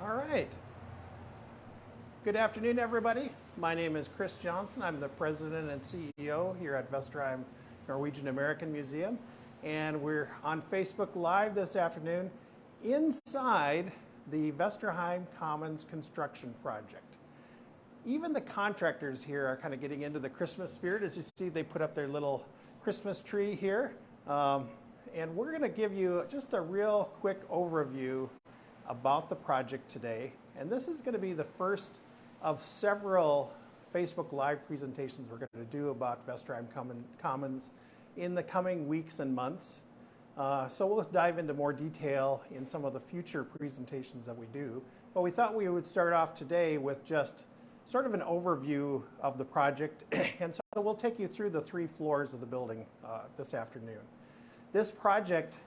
All right. Good afternoon, everybody. My name is Chris Johnson. I'm the president and CEO here at Vesterheim Norwegian American Museum. And we're on Facebook Live this afternoon inside the Vesterheim Commons construction project. Even the contractors here are kind of getting into the Christmas spirit. As you see, they put up their little Christmas tree here. And we're going to give you just a real quick overview about the project today. And this is going to be the first of several Facebook Live presentations we're going to do about Vesterheim Commons in the coming weeks and months. So we'll dive into more detail in some of the future presentations that we do. But we thought we would start off today with just sort of an overview of the project. And so we'll take you through the 3 floors of the building this afternoon. This project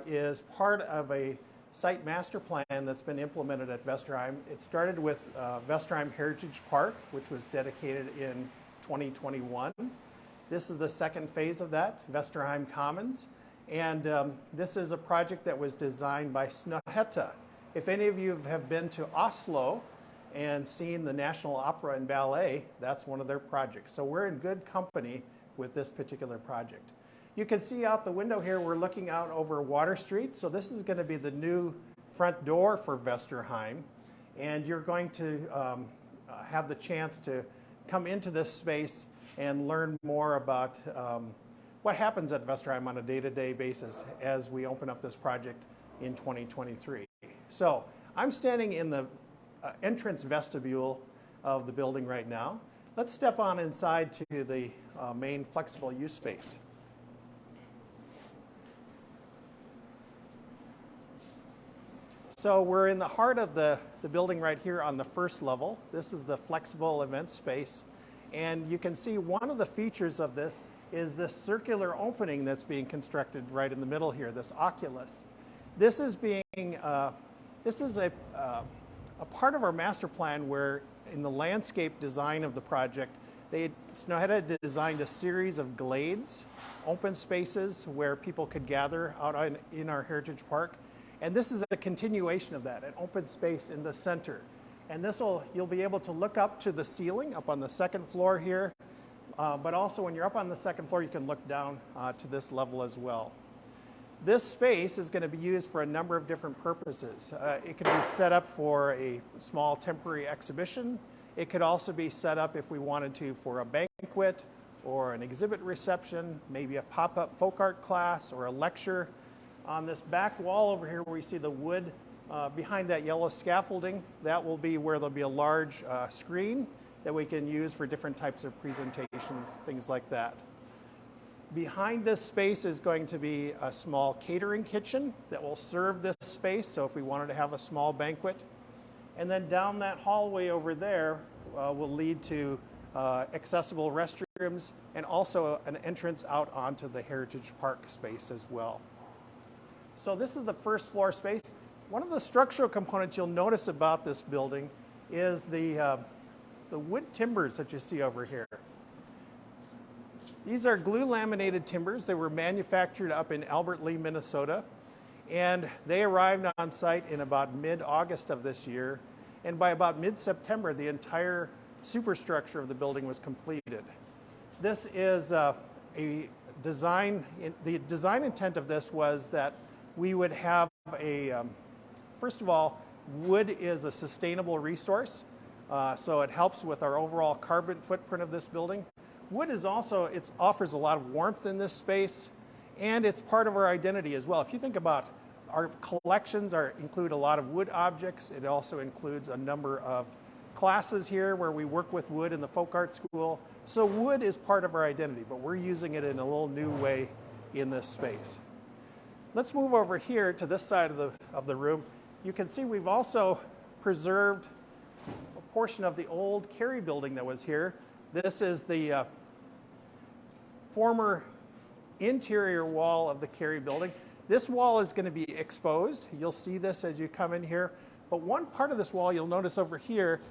is part of a site master plan that's been implemented at Vesterheim. It started with Vesterheim Heritage Park, which was dedicated in 2021. This is the second phase of that, Vesterheim Commons. And this is a project that was designed by Snøhetta. If any of you have been to Oslo and seen the National Opera and Ballet, that's one of their projects. So we're in good company with this particular project. You can see out the window here, we're looking out over Water Street. So this is going to be the new front door for Vesterheim. And you're going to have the chance to come into this space and learn more about what happens at Vesterheim on a day-to-day basis as we open up this project in 2023. So I'm standing in the entrance vestibule of the building right now. Let's step on inside to the main flexible use space. So we're in the heart of the building right here on the first level. This is the flexible event space. And you can see one of the features of this is this circular opening that's being constructed right in the middle here, this oculus. This is a part of our master plan where in the landscape design of the project, Snøhetta designed a series of glades, open spaces where people could gather out in our Heritage Park. And this is a continuation of that, an open space in the center. And you'll be able to look up to the ceiling up on the second floor here. But also when you're up on the second floor, you can look down to this level as well. This space is going to be used for a number of different purposes. It can be set up for a small temporary exhibition. It could also be set up if we wanted to for a banquet or an exhibit reception, maybe a pop-up folk art class or a lecture. On this back wall over here where you see the wood behind that yellow scaffolding, that will be where there'll be a large screen that we can use for different types of presentations, things like that. Behind this space is going to be a small catering kitchen that will serve this space, so if we wanted to have a small banquet. And then down that hallway over there will lead to accessible restrooms and also an entrance out onto the Heritage Park space as well. So this is the first floor space. One of the structural components you'll notice about this building is the wood timbers that you see over here. These are glue laminated timbers. They were manufactured up in Albert Lea, Minnesota, and they arrived on site in about mid-August of this year. And by about mid-September, the entire superstructure of the building was completed. This is the design intent of this was that we would have first of all, wood is a sustainable resource, so it helps with our overall carbon footprint of this building. Wood is also, it offers a lot of warmth in this space, and it's part of our identity as well. If you think about our collections include a lot of wood objects. It also includes a number of classes here where we work with wood in the folk art school. So wood is part of our identity, but we're using it in a little new way in this space. Let's move over here to this side of the room. You can see we've also preserved a portion of the old Kerry building that was here. This is the former interior wall of the Kerry building. This wall is going to be exposed. You'll see this as you come in here. But one part of this wall you'll notice over here,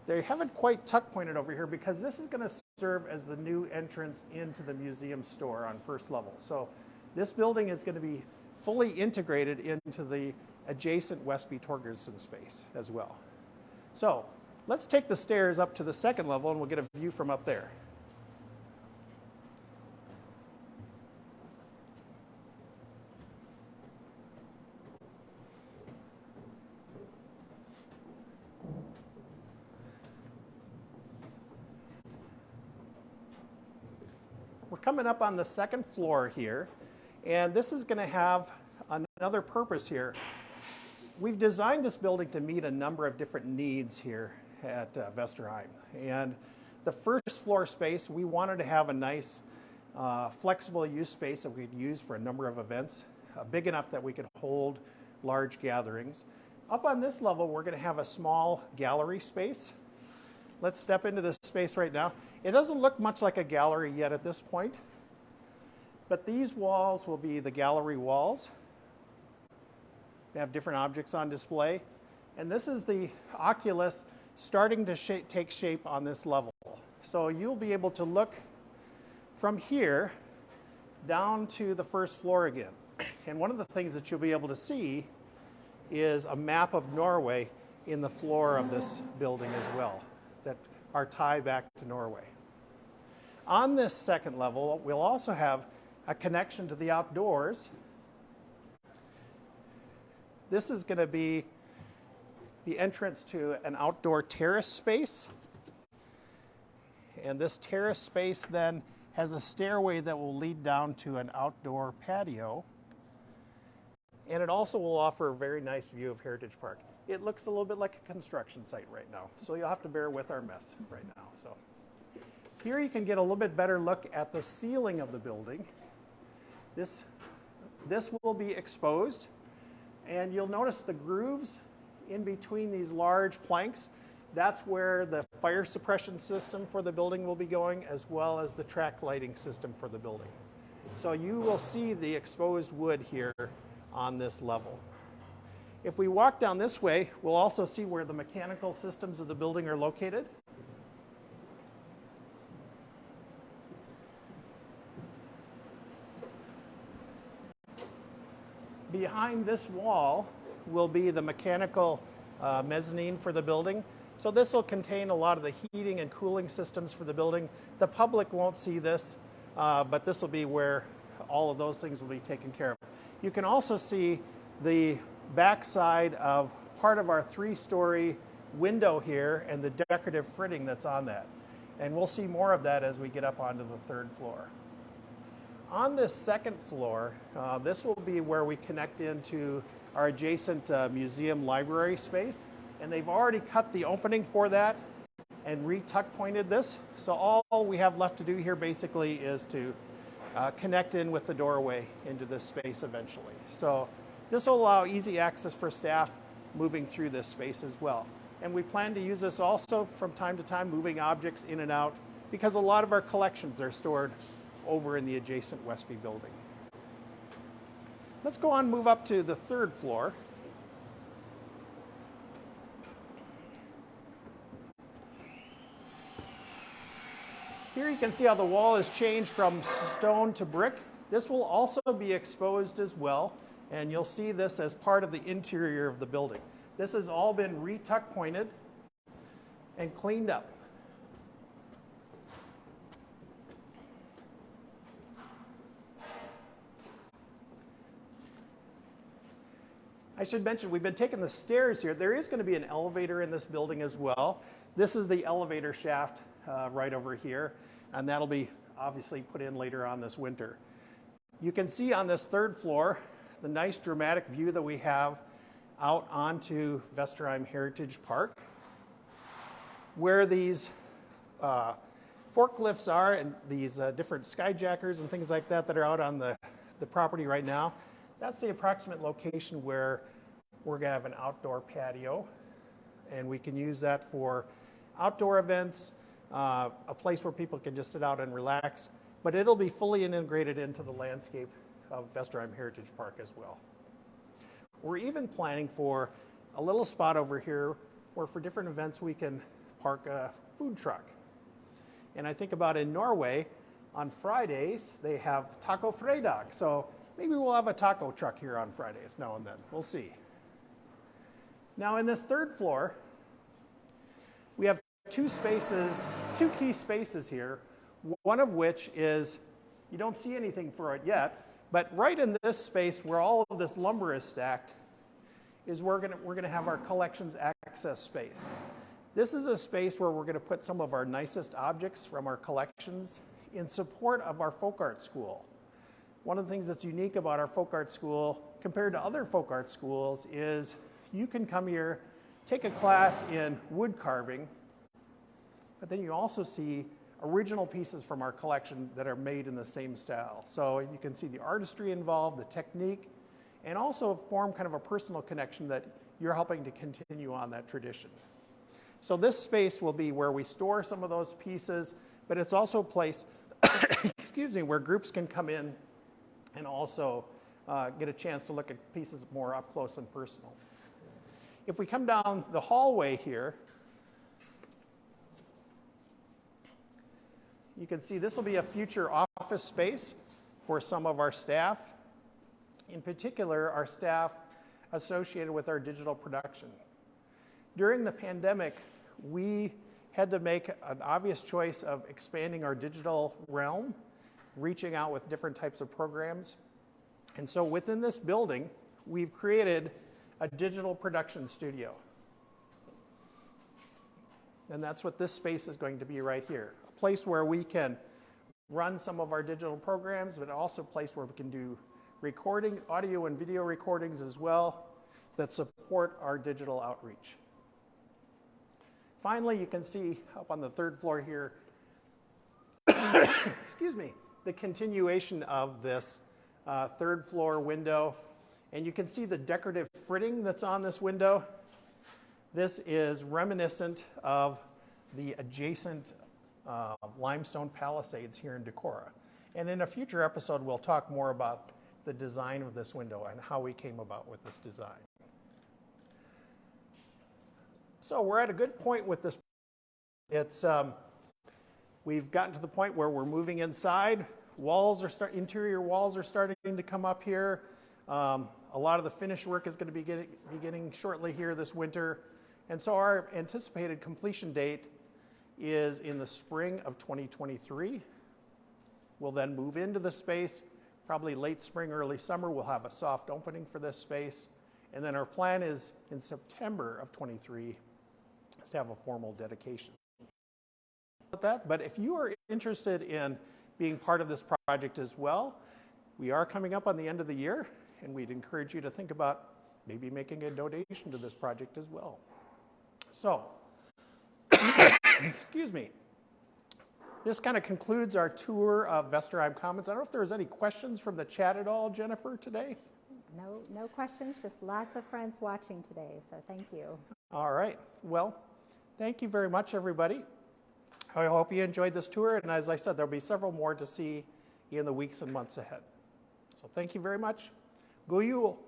they haven't quite tuck pointed over here because this is going to serve as the new entrance into the museum store on first level. So this building is going to be fully integrated into the adjacent Westby Torgerson space as well. So let's take the stairs up to the second level and we'll get a view from up there. We're coming up on the second floor here, and this is going to have another purpose here. We've designed this building to meet a number of different needs here at Vesterheim. And the first floor space, we wanted to have a nice flexible use space that we could use for a number of events, big enough that we could hold large gatherings. Up on this level, we're going to have a small gallery space. Let's step into this space right now. It doesn't look much like a gallery yet at this point, but these walls will be the gallery walls. They have different objects on display. And this is the oculus starting to take shape on this level. So you'll be able to look from here down to the first floor again. And one of the things that you'll be able to see is a map of Norway in the floor of this building as well, that are tie back to Norway. On this second level, we'll also have a connection to the outdoors. This is going to be the entrance to an outdoor terrace space. And this terrace space then has a stairway that will lead down to an outdoor patio. And it also will offer a very nice view of Heritage Park. It looks a little bit like a construction site right now, so you'll have to bear with our mess right now. So here you can get a little bit better look at the ceiling of the building. This will be exposed, and you'll notice the grooves in between these large planks. That's where the fire suppression system for the building will be going, as well as the track lighting system for the building. So you will see the exposed wood here on this level. If we walk down this way, we'll also see where the mechanical systems of the building are located. Behind this wall will be the mechanical mezzanine for the building. So this will contain a lot of the heating and cooling systems for the building. The public won't see this, but this will be where all of those things will be taken care of. You can also see the backside of part of our 3-story window here and the decorative fritting that's on that. And we'll see more of that as we get up onto the third floor. On this second floor, this will be where we connect into our adjacent museum library space. And they've already cut the opening for that and re-tuck pointed this. So all we have left to do here basically is to connect in with the doorway into this space eventually. So this will allow easy access for staff moving through this space as well. And we plan to use this also from time to time, moving objects in and out, because a lot of our collections are stored over in the adjacent Westby building. Let's go on and move up to the third floor. Here you can see how the wall has changed from stone to brick. This will also be exposed as well, and you'll see this as part of the interior of the building. This has all been re-tuck pointed and cleaned up. I should mention, we've been taking the stairs here. There is going to be an elevator in this building as well. This is the elevator shaft right over here, and that'll be obviously put in later on this winter. You can see on this third floor the nice dramatic view that we have out onto Vesterheim Heritage Park, where these forklifts are and these different skyjackers and things like that that are out on the property right now. That's the approximate location where we're going to have an outdoor patio, and we can use that for outdoor events, a place where people can just sit out and relax, but it'll be fully integrated into the landscape of Vesterheim Heritage Park as well. We're even planning for a little spot over here where for different events we can park a food truck. And I think about in Norway, on Fridays, they have Taco Fredag. So maybe we'll have a taco truck here on Fridays now and then. We'll see. Now in this third floor, we have two key spaces here, one of which is, you don't see anything for it yet, but right in this space where all of this lumber is stacked is where we're gonna have our collections access space. This is a space where we're gonna put some of our nicest objects from our collections in support of our folk art school. One of the things that's unique about our folk art school compared to other folk art schools is you can come here, take a class in wood carving, but then you also see original pieces from our collection that are made in the same style. So you can see the artistry involved, the technique, and also form kind of a personal connection that you're helping to continue on that tradition. So this space will be where we store some of those pieces, but it's also a place, excuse me, where groups can come in and also get a chance to look at pieces more up close and personal. If we come down the hallway here, you can see this will be a future office space for some of our staff. In particular, our staff associated with our digital production. During the pandemic, we had to make an obvious choice of expanding our digital realm, reaching out with different types of programs. And so within this building, we've created a digital production studio. And that's what this space is going to be right here. A place where we can run some of our digital programs, but also a place where we can do recording, audio and video recordings as well that support our digital outreach. Finally, you can see up on the third floor here, excuse me, the continuation of this third floor window. And you can see the decorative fritting that's on this window. This is reminiscent of the adjacent limestone palisades here in Decorah. And in a future episode, we'll talk more about the design of this window and how we came about with this design. So we're at a good point with this. We've gotten to the point where we're moving inside. Interior walls are starting to come up here. A lot of the finish work is going to be beginning shortly here this winter. And so our anticipated completion date is in the spring of 2023. We'll then move into the space, probably late spring, early summer. We'll have a soft opening for this space. And then our plan is in September of 23 is to have a formal dedication. But if you are interested in being part of this project as well, we are coming up on the end of the year, and we'd encourage you to think about maybe making a donation to this project as well. So, excuse me. This kind of concludes our tour of Vesterheim Commons. I don't know if there was any questions from the chat at all, Jennifer, today? No questions, just lots of friends watching today, so thank you. All right. Well, thank you very much, everybody. I hope you enjoyed this tour, and as I said, there'll be several more to see in the weeks and months ahead. So thank you very much. God jul!